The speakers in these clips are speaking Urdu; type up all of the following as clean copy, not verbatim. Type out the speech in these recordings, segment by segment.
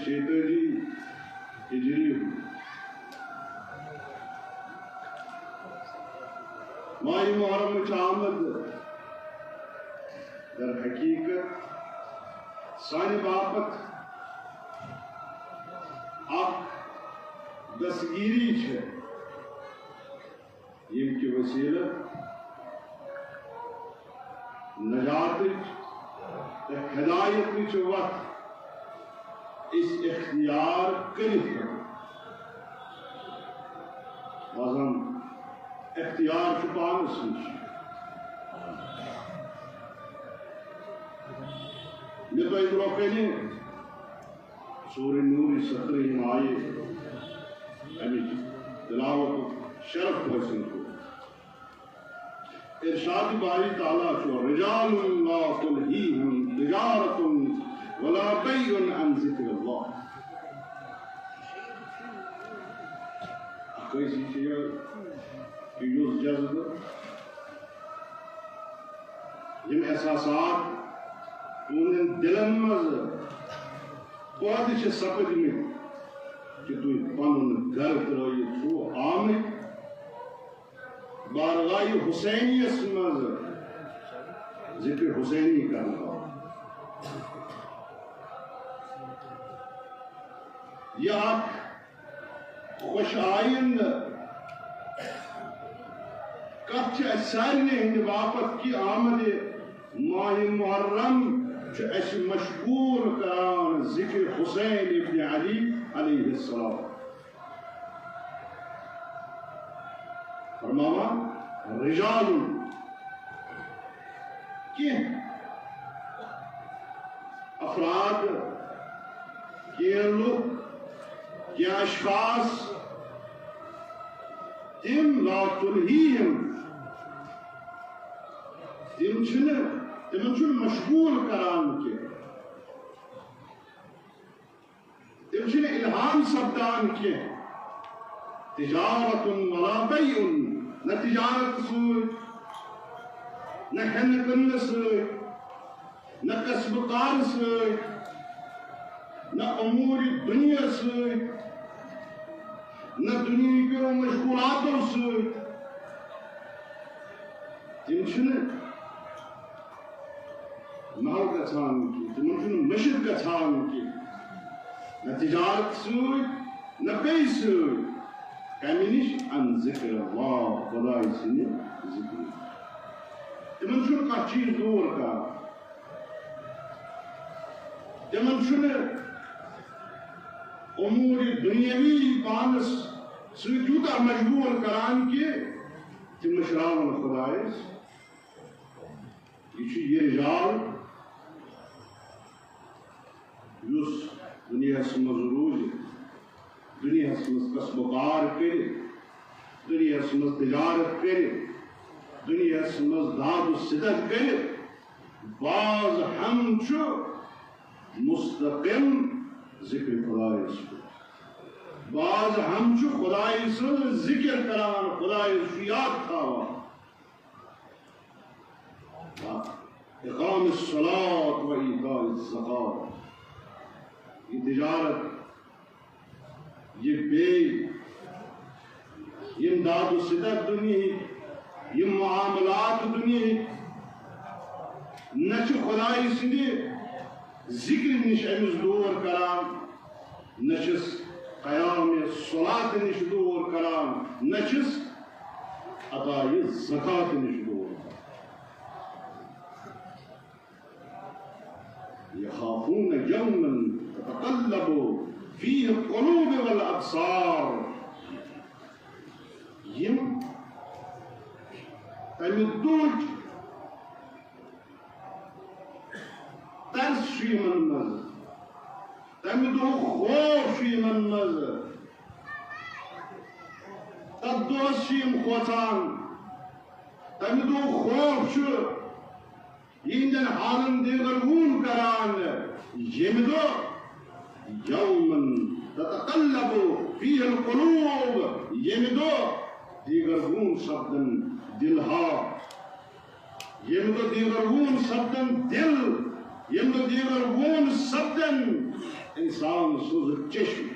شیطانی ہجری ماہ محرم آمد در حقیقت سانہ باپت اخ دستگیری ہے یم کی وسیلہ نجات ہدایت وقت اس اختیار کرت بازم اختیار پانس نش مے تہ برو کنہ سورہ نور 17 آیے امچ تلاوت شرف حاصل کو ارشاد باری تعالیٰ چھو رجال لا تلہیہم تجارت ولا بیع عن ذکر اللہ کیسی چیز کہ یوز جذب یم احساسات تون دلن مز پود سپد میں کہ تھی پن گھر ترائیت چھو آمد بارگاہ حسینیس مز ذکر حسینی کرنا یہ خوش آئند کت سارے ہند باپت کی آمد ماہ محرم اس مشغول کران ذکر حسین ابن علی علیہ السلام فرماوا رجال کی افراد کی لوگ کی اشخاص تم لا تلہیہم تمن چھن مشغول کران کے تم چھن الہام سپدان کے تجارت ولا بیع نہ تجارت سوئی نہ ہن کن سوئی نہ کسب کار سوئی نہ امور دنیا سوئی نہ دنیا کے مشغولاتوں سوئی تم چھن مال گژھان کی تمن چھن مشد گژھان کی نہ تجارت سوئی نہ بیع سوئی کمی نش عن ذکر اللہ خدای سنی ذکر تمن چھن کانٛہہ چیز دور کران تمن چھن امور دنیاوی پانس سۭتۍ یوٗتاہ مشغول کران کہ تم مشراون خدایس یہ چھُ یہِ رجال یُس دنیاہس منٛز روٗزِتھ دنیاہس منٛز کسب و کار کٔرِتھ دنیاہس منٛز تجارت کٔرِتھ دنیاہس منٛز داد و صدق کٔرِتھ باز ہم چھُ مستقم ذکر خدایس باز ہم چھُ خدای سٕنٛز ذکر کران خدایس چھُ یاد تھاوان اقام الصلاة و ایتاء الزکاة یہ تجارت یہ بیع یم داد و صدق دنیا یم معاملات دنیا نہ چھ خدای سندِ ذکر نش امس دور کران نہ چھس قیام صلاة نش دور کران نہ چھس عطاء زکاة نش دور یخافون یوما تتقلب فیہ القلوب والابصار یم تمہ دُہٕچ ترس چھُ یمن منٛز تمہ دۄہُک خوف چھُ یمن منٛز تتھ دۄہس چھِ یم کھوژان تمہ دۄہُک خوف چھُ یہندین حالن دیگرگون کران یمہ دۄہ یومن تتقلب فیہ القلوب یمہ دۄہ دیگرگون سپدن دلہا یمہ دۄہ دیگرگون سپدن دل یمہ دۄہ دیگرگون سپدن انسان سوز چشم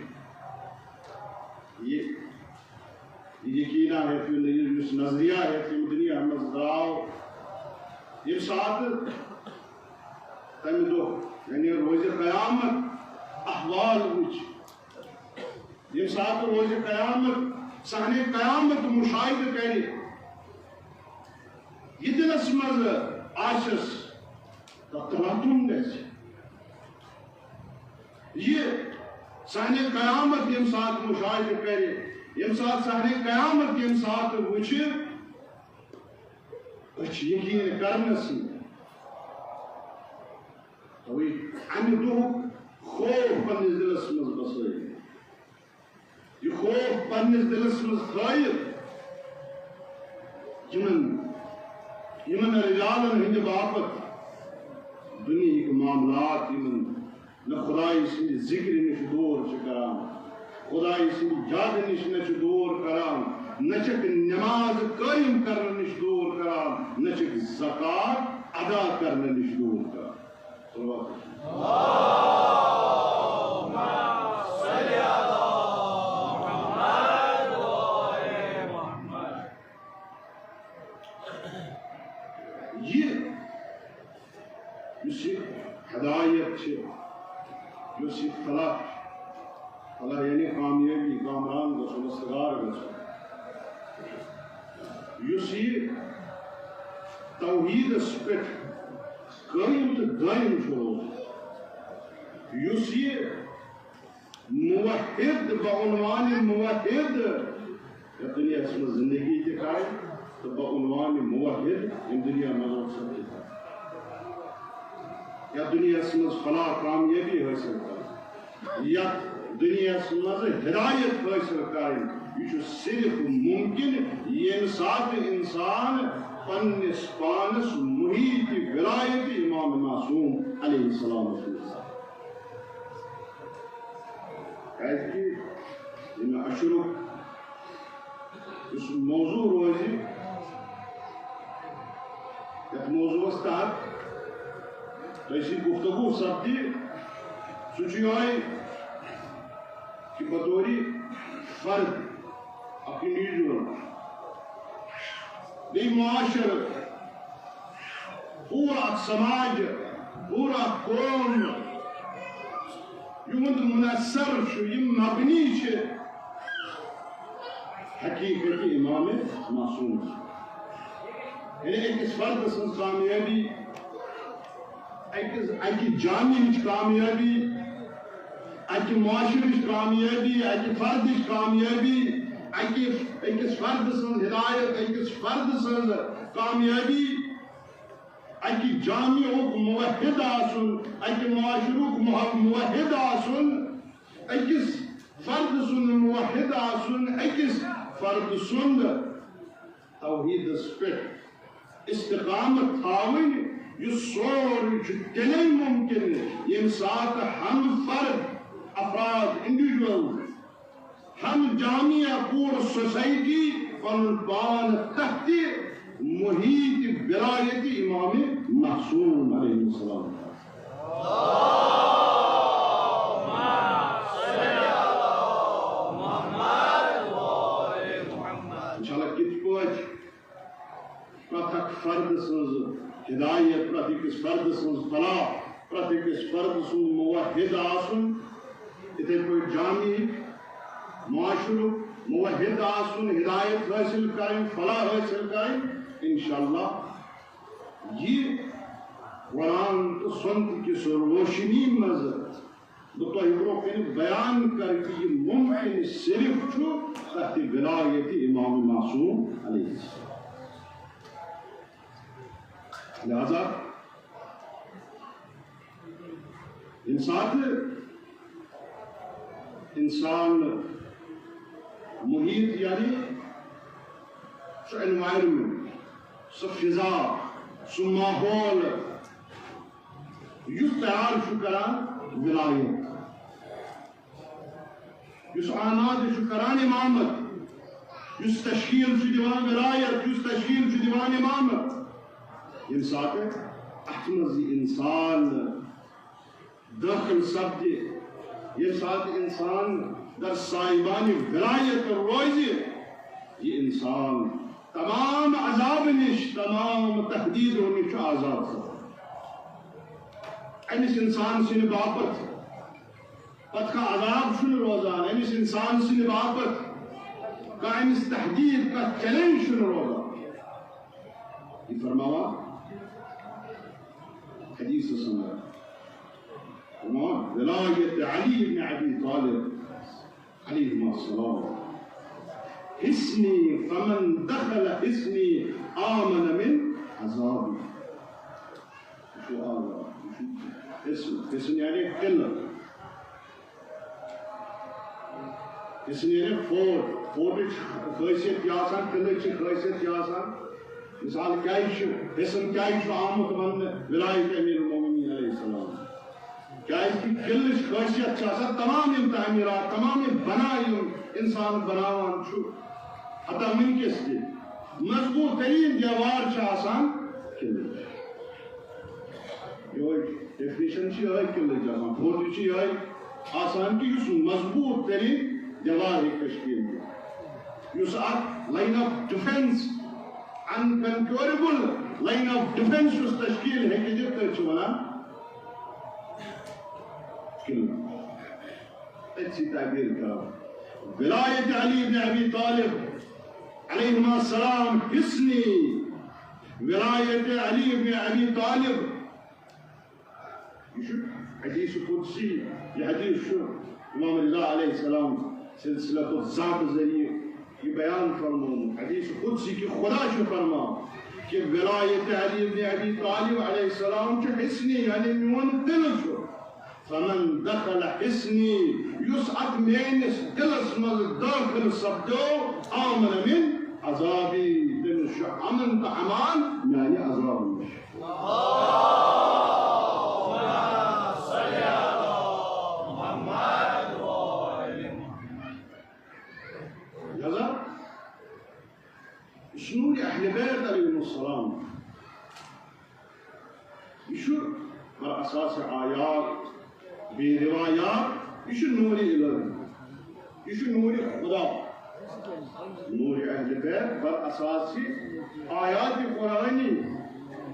یہ یقینا ہے کہ اس نظریہ ہے کہ دنیا میں دراؤ یہ ساتھ تمہ دو یعنی روز قیامت احوال وچ یہ ساتھ روز قیامت صحنہ قیامت مشاہدہ کرے یہ دلس مز آشس تراتم گژھِ یہ صحنہ قیامت یم ساتھ مشاہدہ کرے یم ساتھ صحنہ قیامت یم ساتھ وچھ یقین کرنس توی امہ دہک خوف پنس دلس مز بسائت یہ خوف پنس دلس مز تھائت یمن رجالن ہند باپت دنیا معاملات یمن نہ خدای سند ذکر نش دور کران خدای سند یاد نش دور کران نہ نماز قائم کرنے نش دور کران نہ زکات ادا کرنے نش دور کران یہ ہدایت فلاح فلاح یعنی کامیابی کامران گھن استگار گھن توحیدس پہ قائم تو دائم روز یہ موحد بعنوان موحد دنیا میں زندگی دکھائے تو بعنوان موحد ان دنیا میں یا دنیا میں فلاح کامیابی حاصل کر یا دنیا میں ہدایت حاصل کر یہ صرف ممکن یم سات انسان پنس پانس محیط ولایت امام معصوم علیہ السلام اشرف اس موضوع روزی یت موضوع تحت تیسی گفتگو سپدی سہ کہ بطوری فرد اپنی انڈیویجول معاشرت پورا سماج پورا قوم یہد منصر مبنی حقیقت امام معصوم یعنی اکس فرد سن کامیابی اکہ جامع کامیابی اکہ معاشرہ کامیابی اکہ فرد کامیابی اکس فرد سن ہدایت اکس فرد سن کامیابی اکہ جامع موحد آسن اکہ معاشرہ موحد آسن اکس فرد سن موحد آسن اکس فرد سن توحید پہ استقامت تھاون یہ سوری تیلے ممکن یم سات ہم فرد افراد انڈیویجول ہم جامعہ پور سوسائٹی پن پان تحت محیط ولایت امام معصوم علیہ السلام انشاءاللہ کت پوچھ پرتک فرد سنز ہدایت پرتکس فرد سنز فلاح پرتکس فرد سنز موحد آسن اتھے کوئی جامع معاشرہ موحد آسن ہدایت حاصل کریں فلاح حاصل کریں انشاءاللہ یہ قرآن تو سنت کی روشنی مزر بطور برکن بیان کر کہ یہ ممکن صرف چھو تحت ولایت امام معصوم علیہ السلام لہذا انسان محیط یعنی سو انوائرمنٹ سو فضا سو ماحول یس تیار کران ولایت یس آناد کران امامت یس تشکیل دیوان ولایت یس تشکیل دیوان امامت یم سات ات مز انسان داخل سپدے یہ ساتھ انسان در سائبان ولایت روزی یہ انسان تمام عذاب نش تمام تحدید نش آزاد امس انسان سن باپت پتہ کا عذاب شن روزان امس انسان سن باپت کا امس تحدید کا چیلنج شن روزان یہ فرماوا حدیث سنگا ولایت علی بن ابی طالب علیہ السلام حسنی فمن دخل حسنی آمن من عذابی شو آزاد حسن یعنی قلت حسن یعنی فوٹ خیصیت کیا آسان قلت چی خیصیت کیا آسان مثال کیا حسن کیا آمد من ولایت امیر المومنین علیہ السلام کیا قلت خیصیت کیا آسان تمام تعمیرات تمام بنائی انسان بناوان چھو حتی من کس دی مضبوط ترین دیوار چھا آسان قلت یہ ڈیفینیشن چی ہے قلت آسان فوٹ چی ہے آسان کی اس مضبوط ترین دیوار ایک تشکیل دی اس آت line of defence unconquerable line of defense اس تشکیل ہے کہ جب تک چھونا اچھی تعبیر کرو ولایت علی بن ابی طالب علیہ السلام حسنی ولایت علی بن ابی طالب یہ حدیث قدسی یہ حدیث شو امام اللہ علیہ السلام سلسلہ الذات ذریعے یہ بیان فرماؤں حدیث قدسی کی خدا شو فرماؤں کہ ولایت علی بن ابی طالب علیہ السلام چو حسنی یعنی میون دل شو فمن دخل حسنی یسعت مینس دلس مز داخل سبدو آمن من عذابی دل شو امن تا امان یعنی عذاب نور اہل بیت علیہ السلام یہ بر اساس آیات بے روایات یہ نور الہی یہ نور خدا نور اہل بیت بر اساس آیات قرآنی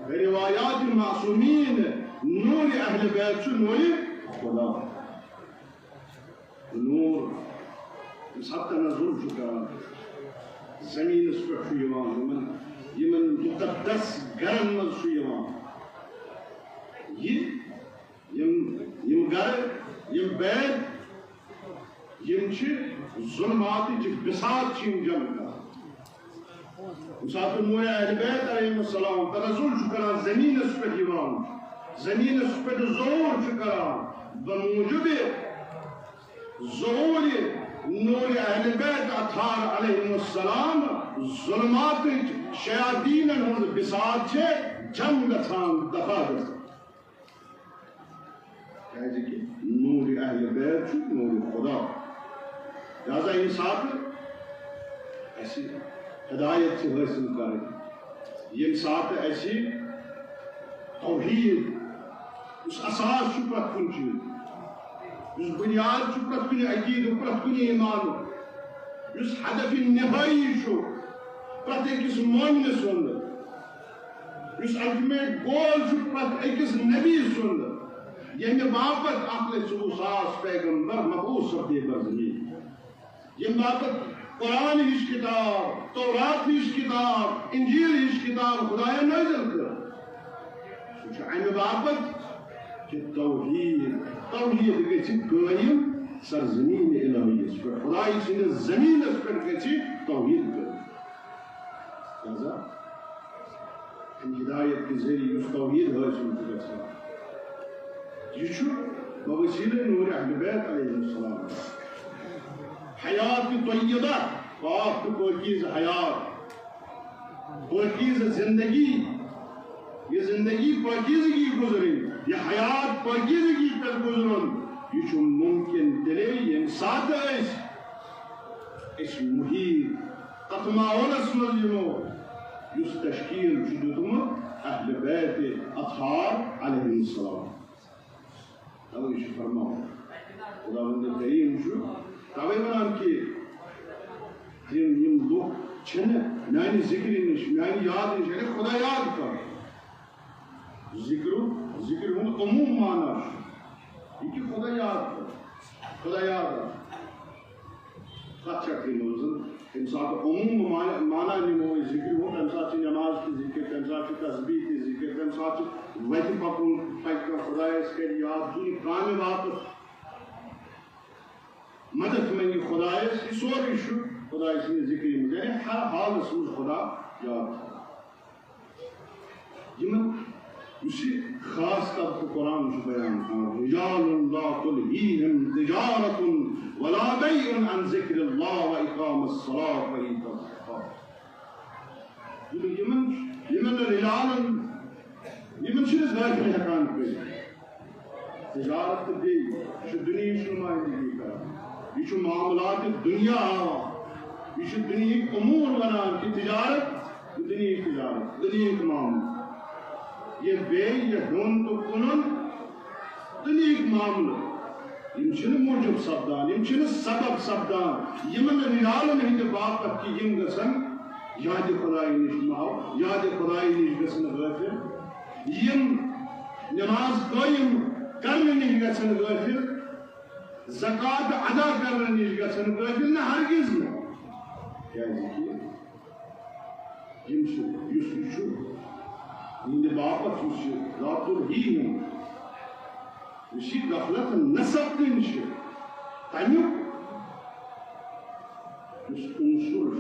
روایات معصومین نور اہل بیت نور خدا نور اس حد تنزل چکا زمین اس پر شو یوان یمن مقدس گرن مز شو یوان یم گر یم بیت یم چھ ظلمات چھ بساط چھ یم جمع کا مسافر نور اہل بیت علیہ السلام تنزل چھ کران زمین اس پر یوان زمین اس پر ظہور چھ کران بموجب ظہور نور اہل بیت اطہار علیہ السلام ظلمات شیاطین ہند بساط چھے جم گھان دفع گھان کہہ کہ نور اہل بیت چھو نور خدا لہذا یہ ساتھ ایسی ہدایت سے حاصل کرے یہ ساتھ ایسی توحید اس اساس چھو پرت کن چیز اس بنیاد چھو پرت کنی عقید و پرت کنی ایمان اس ہدف نہائی چھو پرت ایکس مومن سند اس الٹیمیٹ گول چھو پرت ایکس نبی سند یعنی باپت اقل سوساس پیغمبر مبعوث سبدے بر زمین یہ باپت قرآن ہش کتاب تورات ہش کتاب انجیل ہش کتاب خدایا نازل کر سوچ عین باپت کہ توحید گچھ قائم سرزمین الہیس پر خدای سند زمین اس پر گچھ توحید کر لہذا ان ہدایت کے ذریعے اس توحید حاصل کرتا یہ چھو بوسیلہ نور اہل بیت علیہ السلام حیات طیبہ پاک پاکیز حیات پاکیز زندگی یہ زندگی پاکیزگی گزریں یہ حیات پاکیزگی پر گزرن یہ چھو ممکن دلے یہ ساتھ اس محیط تطمعون اسمال یمو یس تشکیل جدودم اہل بیت اطہار علیہ السلام اب یہ فرماؤ خداوند کریم توے ونان کہ یم لوگ میانہ ذکر نش میانہ یاد نش یعنی خدا یاد کر ذکر ہند عموم مانا یہ کہ خدا یاد کر خدا یاد کت روزان تمہ سات عموم مانا نمو ذکر ہو تمہ سات نماز کی ذکر تمہ سات تسبیح کی ذکر تمہ سات وت پکن پکہ خدایس کر یاد دن کام وات مدد منگی خدایس یہ سورے خدا سند ذکر مز یعنی ہر حالس مز خدا یاد خاص طور قرآن بیان رجال لا تلہیہم تجارت ولا بیع عن ذکر اللہ واقام الصلاة وایتاء الزکاۃ یمن رجالن یمن چھنہ داخل ہیکان کر تجارت تو بیٚیہِ یہ دنیا نمائندگی کران یہ معاملات دنیا ہاوان یہ دنیا امور ونان کہ تجارت دنیا تجارت دنیا معاملہ یہ بے یہ ہون تو کنن دنیا معاملہ یم چھنہ موجب سپدان یم چھنہ سبب سپدان یمن رجالن ہند باپت کہ یم گژھن یاد خدائی نش ماو یاد خدائی نش گژھن غافل یم نماز قائم کرنے نش گژھن غافل زکات ادا کرنے نش گژھن غافل نہ ہرگز نہ باپت لا تلہیہم غفلت نسب دن تمیک عنصر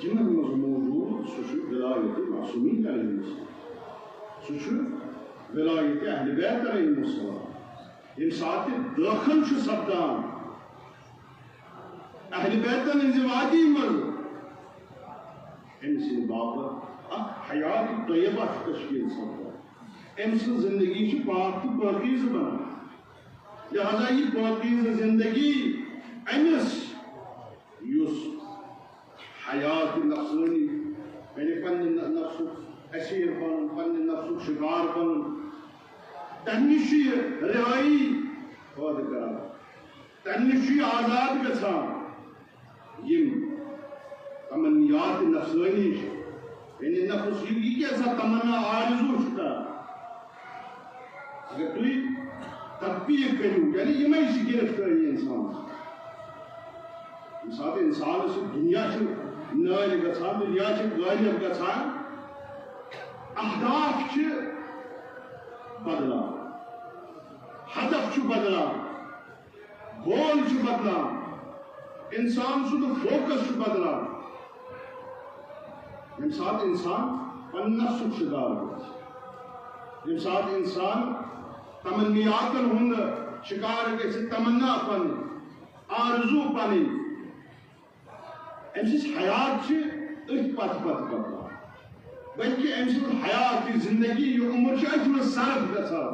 یمن مز موجود سہ ولایت معصومین علیہ السلام سہ ولایت اہل بیت علیہ السلام یم سات داخل سپدان اہل بیتن ہز وادی مز ام سند باپت اخ حیات طیبہ تشکیل سپدان ام سند زندگی پاک تو پاکیز بنان لہذا یہ پاکیز زندگی امس یس حیات نفسانی یعنی پنہ نفس اسیر بن پنہ نفس شکار بن تنش رہائی پید کران تنش آزاد گژھان یم تمنیات نفسانی یعنی نفس یہ کیسا تمنا آرزو چھتا اگر تھی تطبیق کرو یعنی یہ میں اسی گرفتاری انسان ساتھ انسان سے دنیا سے نائل گژھان دنیا سے غالب گژھان اہداف چھ بدلان ہدف چھ بدلان گول چھ بدلان انسان سند فوکس چھ بدلان یم سات انسان پن نفسک شکار یم سات انسان تمنیاتن ہند شکار گژھِ تمنا پن آرزو پن ام سٕنٛز حیات چھ أتھۍ پتہٕ بدلان بلکہ ام سٕنٛز حیات یہ زندگی یہ عمر چھ أتھۍ منٛز صرف گژھان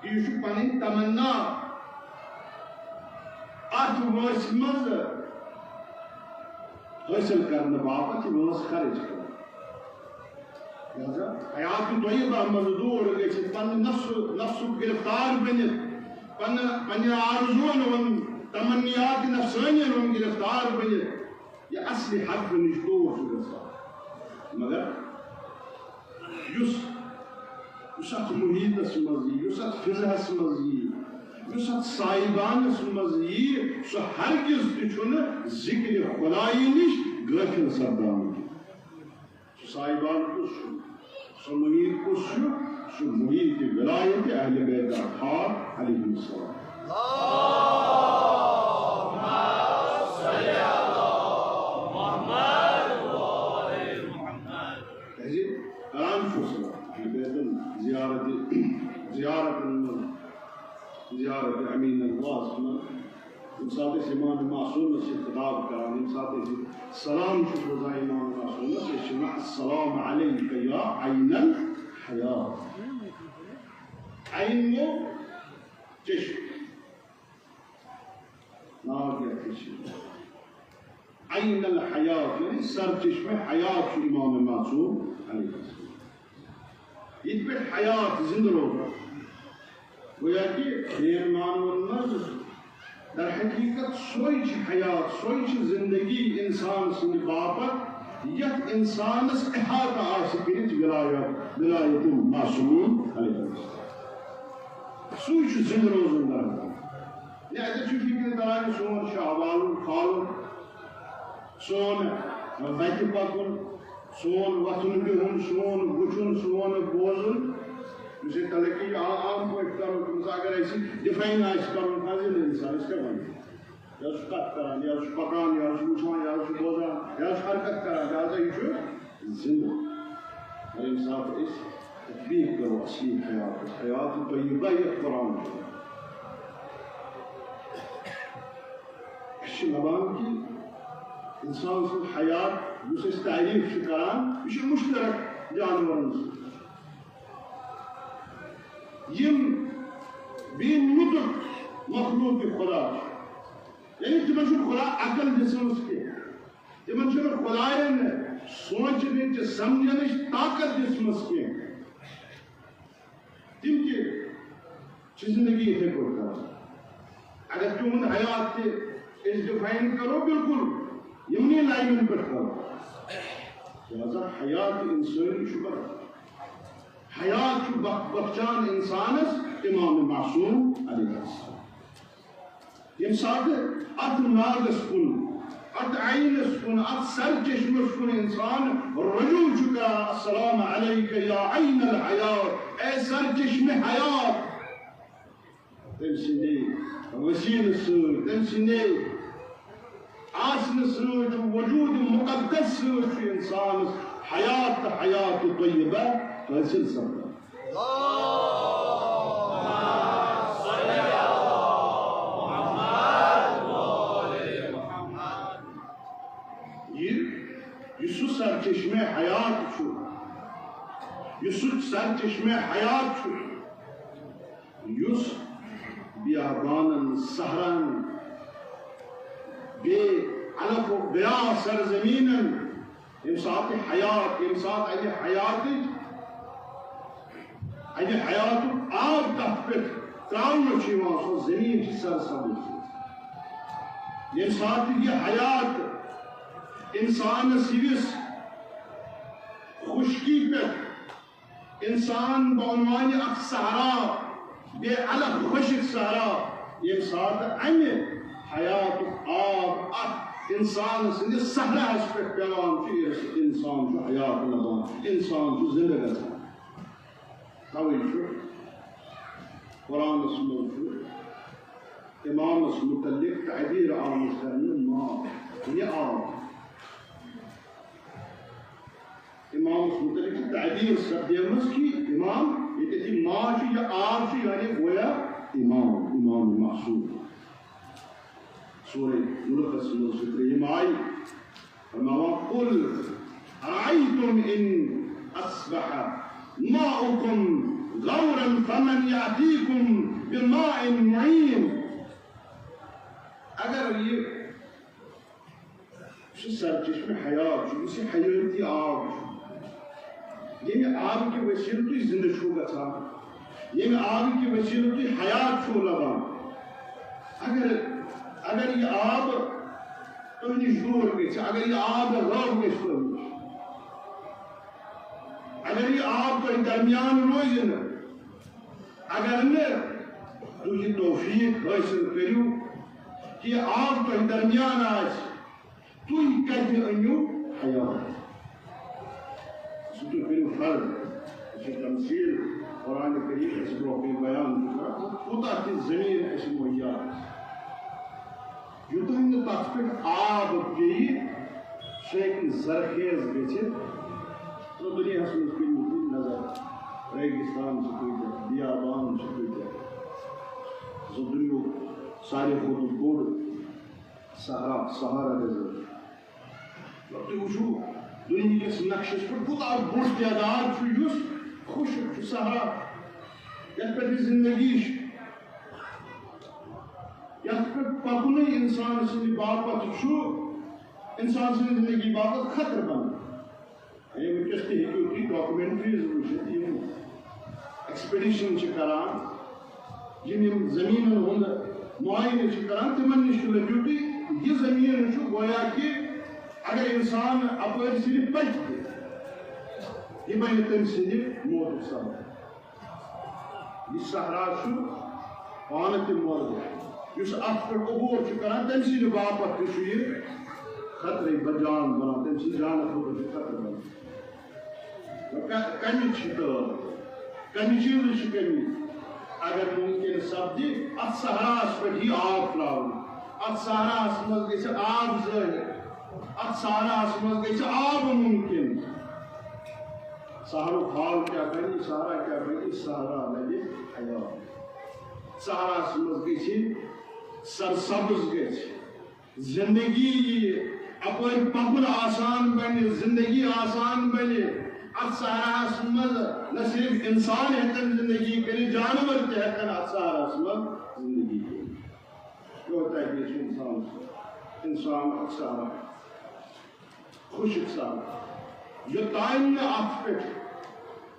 یہ چھ پنٕنۍ تمنا ات وٲنٛسہِ منٛز حٲصِل کرنہٕ باپتھ یہ وٲنٛس خرچ کران لہذا حیات طیبہ منٛز دوٗر گٔژھِتھ پننہِ نفسُک گرفتار بٔنِتھ پننہِ آرزوٗوَن ہُنٛد تمنیات نفسانین ہُنٛد گرفتار بٔنِتھ یہ اصلی حق نش دوٗر چھُ گژھان مگر یُس اتھ محیطس منٛز یی یُس اتھ فضاہس منٛز یی یُس اتھ سائبانس منٛز یی سُہ ہرگز تہِ چھُنہٕ ذکر خدائی نش غٲفل سپدان سُہ سائبان کُس چھُ سُہ محیط کُس چھُ سُہ محیط ولایت اہل بیت اطہار علیہ السلام زیارت امین اللہ یم سات امام معصوم سے خطاب کران یم سات سلام روزان امام معصوم السلام علیک یا عین الحیات عین گو چشم ناگ یا چشم عین الحیات یعنی سر چشم حیات امام معصوم علیہ السلام یہ پہ حیات زندہ روزان گویا کہ دین مانون مز در حقیقت سوئی حیات سوئی زندگی انسان سند باپت یت انسانس احاطہ آسہ کرت ولایت معصوم علیہ السلام سوئی زند روزن درکار لہذا فکر تران سون شاہوال کھالن سون وتہ پکن سون وتھن بہن سون وچن سون بوزن اس تلقی عام پہ کرو اگر اِس ڈیفائن کرو فضل انسان اس کیا ون یا کت کران یا پکان یا وچان یا بوزان یا حرکت کران لہذا یہ زندہ اور ییٚمہِ ساتہٕ أسۍ تطبیق کرو اصلی حیات طیبہ یتھ قرآن چھُ لبان کہ انسان سن حیات اس أسۍ تعریف چھِ کران یہ مشترک جانورن سۭتۍ یم بے نطق مخلوق خدا یعنی تمن خدا عقل دسمس کی تمن خدائن سوچن سمجھنچ طاقت دسمس کی تم کی زندگی اتھے پہ کر اگر تمہن حیات تہ ڈیفائن کرو بالکل یمنی لائنن پہ کرو لہذا حیات انسانی شکر حیات بخشان انسانس امام معصوم علیہ السلام یم سات ات ناگس کن ات عینس کن ات سر چشمس کن انسان رجوع چکا السلام علیک یا عین الحیات اے سر چشم حیات تم سندے وسیل سر تم سندے آسن سر وجود مقدس سر انسان حیات حیات طیبہ حاصل سمجھا یہ سر چشم حیات چھو یہ سر چشم حیات چھو یس بیابانن سہرن بے علف و بیا سرزمینن امسات حیات امسات ادی حیات ادی حیات آب تحت پہ تراؤن چھوان سو زمین کی سر سبز امسات یہ حیات انسان سیوس خشکی پہ انسان بعنوان اخ سہرا بے علف خشک سہرا امسات امہ حیات آب اخ انسان سندس سہرس پہ پیوان انسان حیات لبان انسان زندہ گژھان توے قرآن مجھ امامس متعلق تعبیر آمد کرنے ما یہ آب امامس متعلق تعبیر سبدیمس کی امام یہ کہتی ما یہ آب یعنی گویا امام معصوم سورہ ملک اسم ستریم آئی فرماوا قل ارائیتم ان اصبح ماؤکم غورا فمن یعطیکم بماء معین اگر یہ سر چشم حیات اسی حیاتی آب یہ آب کی وسیلہ تو زندہ چھو گا یہ آب کی وسیلہ تو حیات چھو لگا اگر یہ آب تمہیں شور گئی اگر یہ آب رو گئی اگر یہ آب تو درمیان روزن اگر نے تو یہ توفیق حاصل کریو کہ یہ آب تو درمیان آج تو ہی کہتے انیو حیات سوچو کریو فرد اسی تمثیل قرآن کریم اس بروکی بیان کرا خدا کی زمین ایسی محیات یوتاً تطبیق آب کی شیخ زرخیز گئے تو دنیا حسن کی نظر ریگستان سے کوئی جائے بیابان سے کوئی جائے تو دنیا سارے خود بوڑ سہارا ڈیزرٹ وقتی وشو دنیا کے نقشش پر خود آپ بوڑ تعداد چھو یس خوش چھو سہارا یا پر زندگیش یا پھر پکنے انسان سے باپت چھو انسان سے زندگی باپت خطر بن یہ وچستے ہیں کہ ڈاکومنٹریز وچھت یہ ایکسپیڈیشن چھ کران جن زمین ہند معائنہ کران تمن نش لبیو یہ زمین گویا کہ اگر انسان اپر صرف پچ یہ بن تم سند موت سبب یہ صحرا پانہ تہ مولد اس ات پہ عبور کران تم سند باپت یہ خطرے بجان بنان تم سند جان خطرے خطرہ بنان کمی چیز کمی اگر ممکن سپدی ات صحراس پہ یہ آب تراؤن ات صحراس مز گژھِ آب ظٲہِر ات صحراس مز گژھِ آب ممکن صحرا حال کیا بنی صحرا کیا بنی صحرا بنی حیات صحراس مز گژھِ سرسبز گژھِ زندگی اپر پکن آسان بنہِ زندگی آسان بنہِ ات صحراس مز نہ صرف انسان ہیکن زندگی کری جانور تہ ہیکن ات صحراس مز زندگی کری ہوتا ہے کہ انسان ات صحرا خشک صحرا یہ تائم نے ات پہ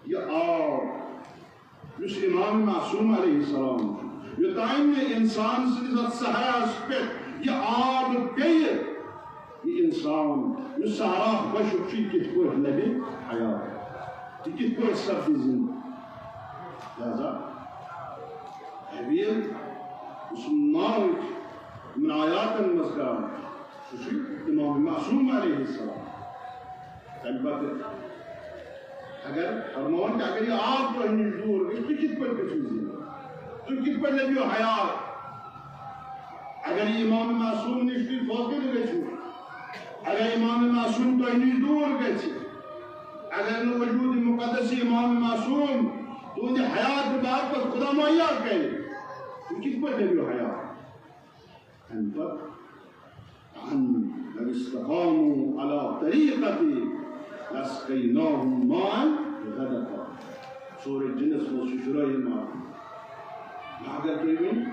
یہ آب اس امام معصوم علیہ السلام یہ تائم نے انسان سے ات صحراس پہ یہ آب پہ یہ انسان یہ صحرا خشک کت پہ لبی حیات یہ کت پہ سپدی زندہ لہذا حبیب اس ناوچ من آیات مذکار امام معصوم علیہ السلام تمہ پتہ اگر فرمان کہ اگر یہ آپ تو ہنش دور گئی تو کت پہ گژھو زندہ تو کت پہ لبیو حیات اگر یہ امام معصوم نش تھی فوقت گژھو اگر امام معصوم تو ہنش دور گژھِ اگر نہ وجود مقدس امام معصوم تو ان حیات باپت خدا مہیا کرے تو کس پر لبیو حیات ان پر لو استقاموا على طریقتی لاسقیناهم ماء غدقا سورہ جنس میں شروع ماں اگر تم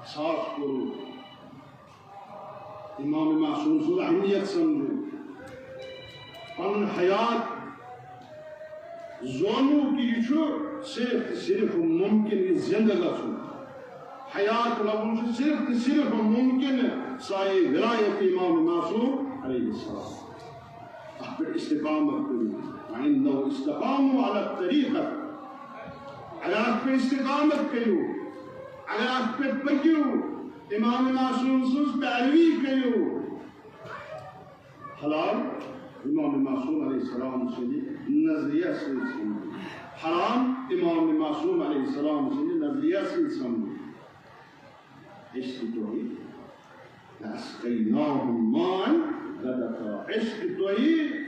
صاف کرو امام معصوم سو اہمیت سمجھو پن حیات زونو کی یہ صرف ممکن یہ زندہ گھن حیات لبن صرف ممکن سائے ولایت امام معصوم علیہ السلام ات پہ استقامت کرو وَإِنَّهُ اسْتَقَامُوا عَلَى الطَّرِيقَةِ اگر ات پہ استقامت کرو اگر ات پہ پکیو امام معصوم سن پیروی کرو حلال امام معصوم علیہ السلام سے نظریہ سے سمجھو حرام امام معصوم علیہ السلام سے نظریہ سے سمجھو عشق توحید لاسقیناهم ماء غدقا عشق توحید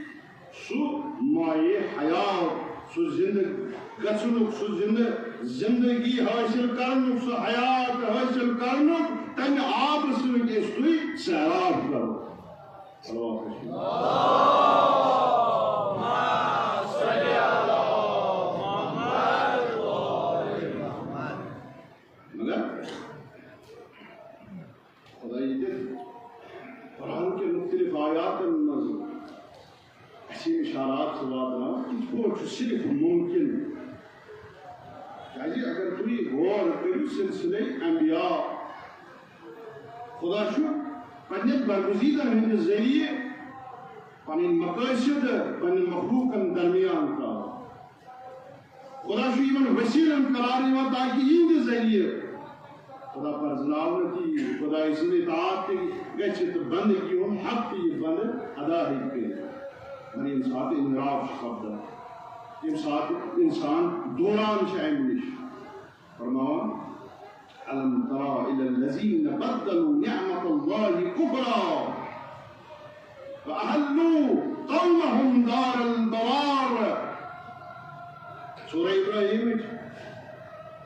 سو مائے حیات سو گژھنک سو زندگی حاصل کرنک سو حیات حاصل کرنک تمہ آب سۭتۍ ٲسۍ تُہۍ سیراب کرو مگر خدا قرآن کے مختلف آیات ایسی اشارات سے واتنا کچھ کو صرف ممکن چاہیے اگر تھی غور کرو سلسلے انبیاء خدا پنہ برگزیدن ہند ذریعے پن مقاصد پن مخلوقن درمیان کا خدا وسیلن قرار تاکہ یہ ذریعے خدا پرزناؤن کی خدا اس میں اطاعت گژھِ تو بندگی ہم حق کی بند ادا ہی کرے مگر یم سات انحراف سپدان یم سات انسان دوران امہ نش فرماوان ألم ترى إلى الذين بدلوا نعمة الله كفرا فأهلوا قومهم دار البوار سورة إبراهيم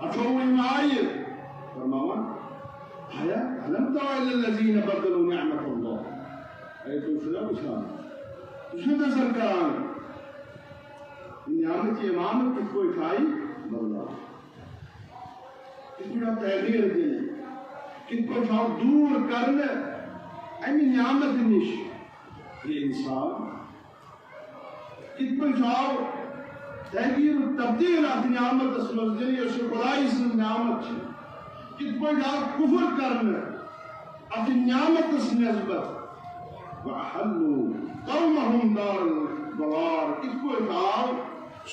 أشوف آية فرماوان آية ألم ترى إلى الذين بدلوا نعمة الله آية توشنا بشان توشنا سرکان نعمت امامت کس کو اٹھائی بدلا کس کو تغییر دینے کس کو چھاؤ دور کرنے امی نعمت نش یہ انسان کس کو چھاؤ تغییر و تبدیل آتی نعمت اسمز دنی اس خدای سے نعمت چھے کت پٲٹھۍ آو کُفر کرنہٕ اتھ نعمتس نسبت وأحلوا قومهم دار البوار کت پٲٹھۍ آو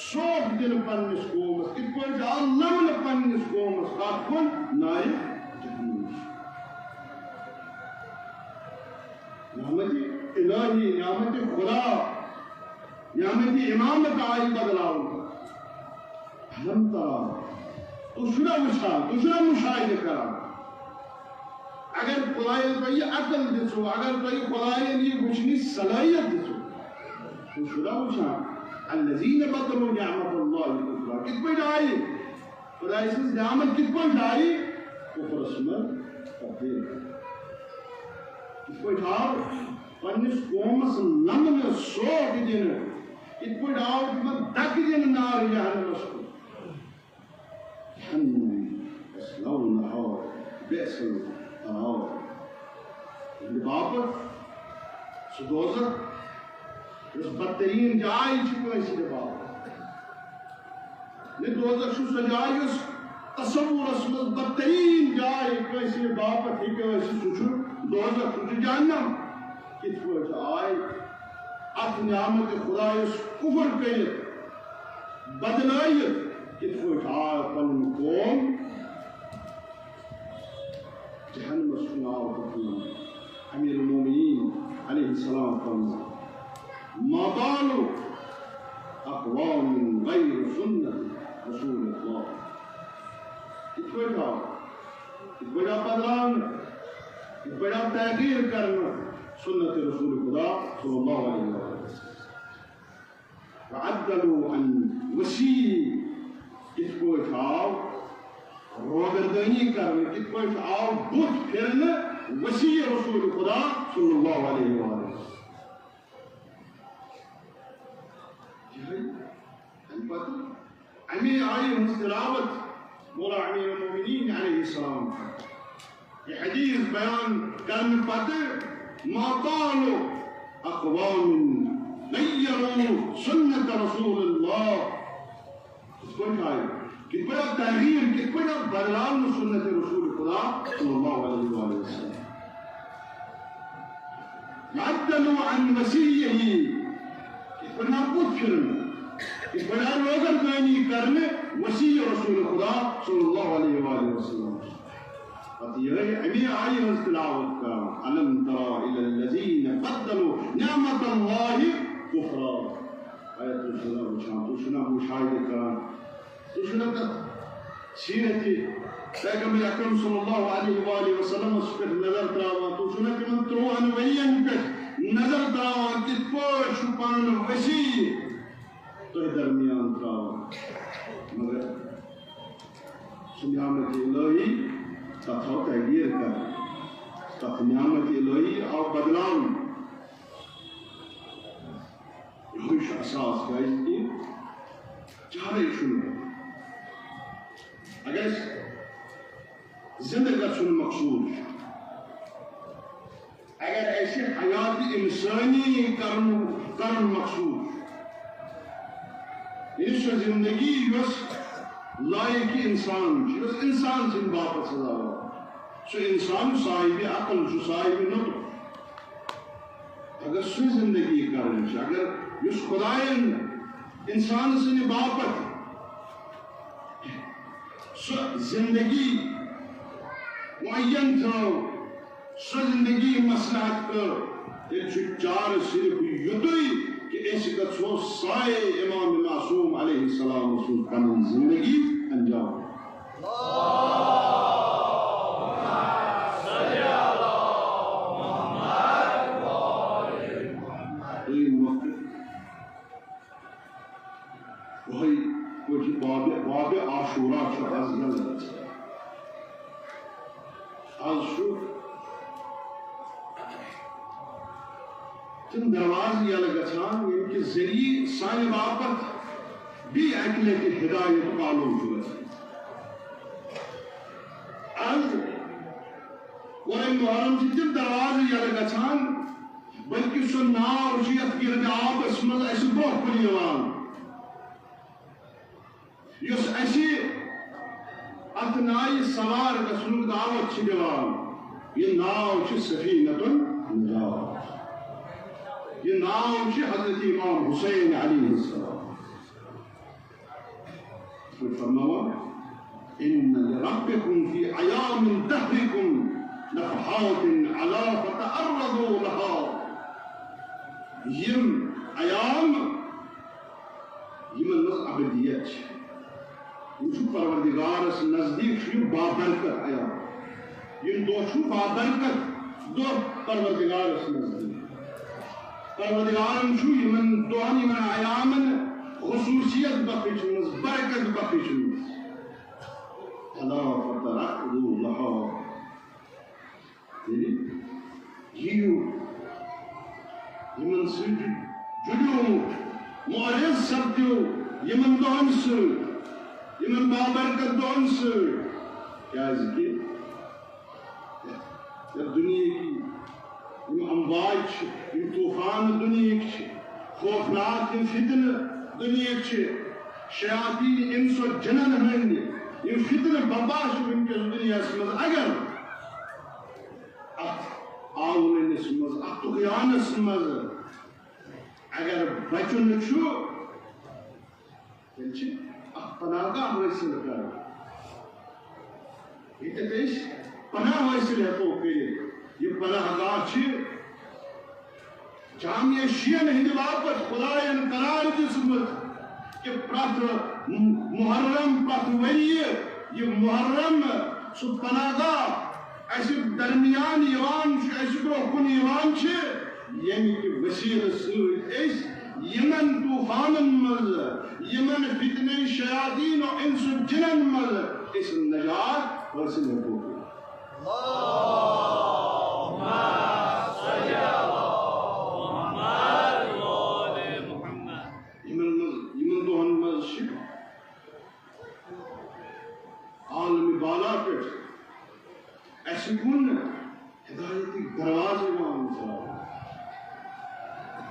سوگ دِنہٕ پننِس قومس کت پٲٹھۍ آو لمنہٕ پننِس قومس کتھ کُن نارِ جہنم نعمت الہی نعمت خدا نعمت امامت آئی بدلاؤ ہم ترا تو چھنا وچھان تو چھنا مشاہدہ کران اگر خدایَن تۄہہِ عقل دِژو اگر تۄہہِ خدایَن یہِ وٕچھنٕچ صلٲحیت دِژو تو چھنا وچھان الذین بدلوا نعمت اللہ کفرا کِتھ پٲٹھۍ آیہِ خدایہِ سٕنٛز نعمت کِتھ پٲٹھۍ آیہِ کفرس منٛز تبدیل کِتھ پٲٹھۍ آو پننِس قومس لمنہٕ سوگ دِنہٕ کِتھ پٲٹھۍ آو تِمن دکہٕ دِنہٕ نار جہنمس کُن جہنم یصلونہا بئس القرار یِہنٛدِ باپتھ سُہ دوزخ یۄس بدترین جاے چھِ کٲنٛسہِ ہِنٛدِ باپتھ یہِ دوزخ چھُ سۄ جاے یۄس تصورس منٛز بدترین جاے کٲنٛسہِ ہِنٛدِ باپتھ ہیٚکہِ ٲسِتھ سُہ چھُ دوزخ سُہ چھُ جہنم کِتھ پٲٹھۍ آے اتھ نعمت خدایس کفر کٔرِتھ بدلٲیِتھ کِتھ پٲٹھۍ آو پنُن قوم جہنمس کُن آو پکناونہٕ امیر المومنین علیہ السلام فرماو ما بال اقوام غیر سنت رسول اللہ کِتھ پٲٹھۍ آو بدلاونہٕ کِتھ پٲٹھۍ آو تحقیر کرنہٕ سنت رسول خدا صلی اللہ علیہ وسلم وعدلوا عن وسیع کِتھ پٲٹھۍ آو روگردانی کرنہٕ کِتھ پٲٹھۍ آو بُتھ پھِرنہٕ وسیع رسول خدا صلی اللہ علیہ وسلم امہِ پتہٕ امی آیہِ ہٕنٛز تلاوت مولا امیر المومنین علیہ السلام یہ حدیث بیان کرنہٕ پتہٕ ما بال اقوام غيروا سنة رسول الله کِتھ پٲٹھۍ آیہِ کِتھ پٲٹھۍ آو تحریر کِتھ پٲٹھۍ آو بدلاونہٕ سنت رسول خدا صلی اللہ علیہ وسلم عدلوا عن وسیعہ کِتھ پٲٹھۍ آو بُتھ پھِرنہٕ کِتھ پٲٹھۍ آو روگردانی کرنہٕ وسیع رسول خدا صلی اللہ علیہ وسلم پتہٕ یِہے امی آیہِ ہٕنٛز تلاوت کران الم ترى الى الذین بدلوا نعمت اللہ کفرا آیا تُہۍ چھِنا وٕچھان تُہۍ چھِنا مُشاہدٕ کران تُہۍ چھِنا تتھ سیرتِ پیغمبر اکرم صلی اللہ علیہ وسلمس پٮ۪ٹھ نظر تراوان تُہۍ چھِنا تِمن 30 ؤرین پٮ۪ٹھ نظر تراوان کِتھ پٲٹھۍ چھُ پنُن وسیع تۄہہِ درمیان تراوان مگر سُہ نعمت الہی تتھ آو تحقیر کرنہٕ تتھ نعمت الہی آو بدلاونہٕ یہوے چھُ اساس کیازکہِ چارے چھُنہٕ اگر أسۍ زندٕ گژھُن مقصوٗد چھُ اگر اَسہِ حیات اِنسٲنی کرُن مقصوٗد چھُ یہِ سۄ زندگی یۄس لایق انسان چھُ یۄس انسان سٕنٛدِ باپتھ سزاوار سُہ انسان صاحب عقل چھُ صاحب نطق اگر سُہ زندگی کرٕنۍ چھِ اگر یُس خدایَن انسان سٕنٛدِ باپتھ سۄ زندگی معین تھٲو سۄ زندگی مصلحت کٔر تیٚلہِ چھُ چارٕ صرف یُتُے کہ أسۍ گژھو سایے امام معصوم علیہ السلام سٕنٛز پنٕنۍ زندگی انجام باب عاشورا چھُ آز یلہٕ آز چھُ تِم دروازٕ یلہٕ گژھان ییٚمہِ کہِ ذٔریعہٕ سانہِ باپتھ بیٚیہِ اَکہِ لٹہِ ہدایت معلوٗم چھُ گژھان آز قرآن محرم چھِ تِم دروازٕ یلہٕ گژھان بلکہِ سُہ ناو چھُ یتھ گِرد آبس منٛز اَسہِ برونٛہہ کُن یِوان یُس اَسہِ ات نائ سوار گژھنُک دعوت چھِ دِوان یہ ناو چھِ سفینۃ النجات یہ ناو چھِ حضرت امام حسین علیہ السلام فرماوا ان لربکم فی ایام دہرکم نفحات علا فتعرضوا لها یم ایام یمن مز ابدیت چھ یم چھ پروردگارس نزدیک چھ بابرکت ایام یم دو چھ بابرکت دو پروردگارس نزدیک پروردگارن چھ یمن دہن یمن ایامن خصوصیت بخشمز برکت بخشمز الا فتعرضوا لها یو یمن سۭتۍ جُڑیو معرض سپدیو یمن دۄہن سۭتۍ یمن بابرکت دۄہن سۭتۍ کیازکہِ یتھ دُنیہٕکۍ یِم امواج چھِ یِم طوفان دُنیہٕکۍ چھِ خوفناک یِم فتنہٕ دُنیہٕکۍ چھِ شیاطیٖن اِنس و جنن ہٕنٛدۍ یِم فتنہٕ ببا چھِ وٕنکٮ۪س دُنیاہس منٛز اگر آونس مز طغیانس مز اگر بچن تیل پناہ گاہ حاصل کر یہ پناہ حاصل ہیکو کر یہ پناہ گاہ جامعہ شیعن ہند باپت خدائن قرار دسمت کہ پرت محرم پرت وری یہ محرم سہ پناہ گاہ اس درمیان یوان اس برو کن یوان یعنی کہ وسیل سۭتۍ یمن طوفانن مز یمن فتنہ شیاطین و انس و جنن مز اس نجات حاصل ہو یمن دہن مز عالم بالا پہ اس کن ہدایت دروازے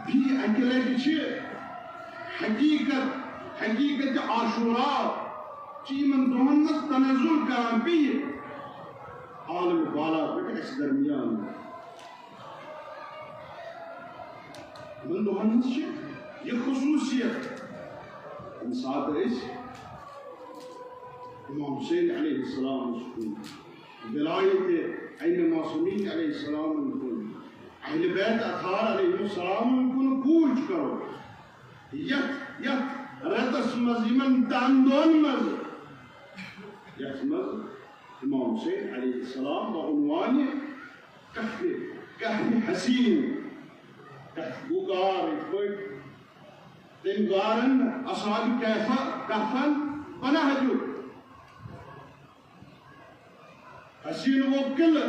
بھی اکہ لٹہ حقیقت عاشورا یمن دہن مز تنزل کران بی عالم بالا پہ اس درمیان یمن دہن مز یہ خصوصیت ام سات امام حسین علیہ السلام ولایت این معصومین علیہ السلام کن اہل بیت اطہار علیہ السلام کن کوچ کرو یت رتس مز یمن دہن مز یت مز امام حسین علیہ السلام بعنوان کہف حسین کہف غار تم غارن اصحاب کہفن پناہ دیت حسین وہ قلعہ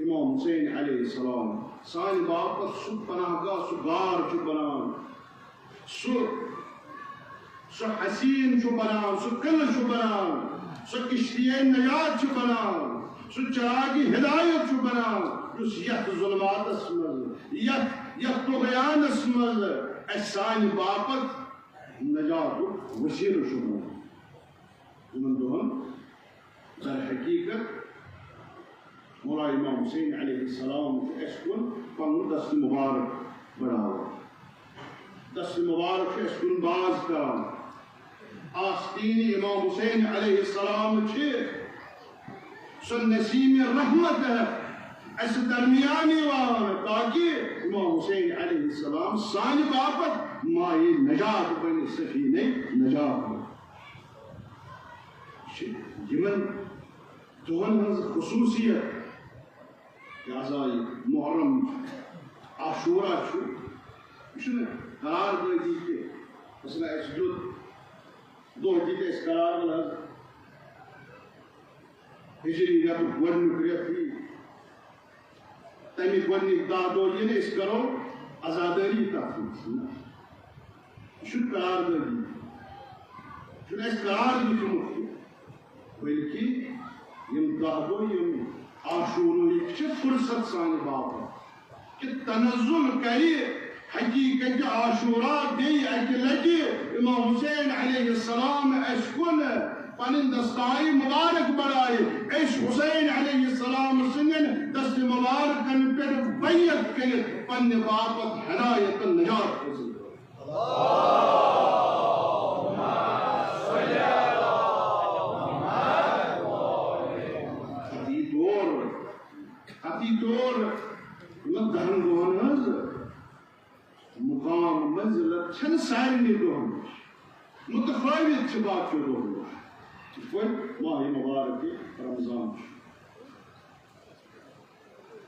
امام حسین علیہ السلام سان باپت سہ پناہ گاہ سہ غار بنان سہ حسین بنان سہ قلعہ بنان سہ کشتیہ نجات بنان سہ چراغ ہدایت بنان اس یت ظلماتس مز یت طغیانس مز اس سان باپت نجات وسیلہ بنان یمن دہن در حقیقت مولا امام حسین علیہ السلام اس کن پن دست مبارک بڑھاوا دست مبارک اس کن باز کران آستین امام حسین علیہ السلام سہ نسیم رحمت ہے اس درمیانی وان تاکہ امام حسین علیہ السلام سان باپت مائی نجات بنی سفینہ نجات یمن دہن ہز خصوصیت لہذا محرم عاشورہ یہ قرار دادی کہ مثلا اس دہ دیت اس قرار حض ہجری رتک گۄڈنیُک رٮ۪تھ تمیُک گۄڈنِکۍ 10 دۄہ ییٚلہِ أسۍ کرو عزادٲری تتھ منٛز یہ چھُنہٕ قرار دادی چھُنہٕ اَسہِ قرار دیُتمُت بلکہ یم 10 دۄہ یم عاشورہٕکۍ چھِ فرصت سانہِ باپت کہ تنزل کری حقیقت عاشورہ بیٚیہِ اکہِ لٹہِ امام حسین علیہ السلام اس کن پنن دستائی مبارک بڑھائے عش حسین علیہ السلام سنگن دست مبارکن پر بیعت کرت پن باپت ہدایت نجات حاصل حتی طور لدہن گوہن مقام منزلت چھن سارنی گوہن متفاوت چھ باقی گوہن پر ماہ مبارک رمضان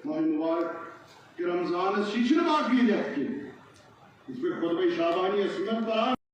ماہ مبارک رمضان شیشن باقی لیت کے اس پر خطبہ شعبانی سنت پر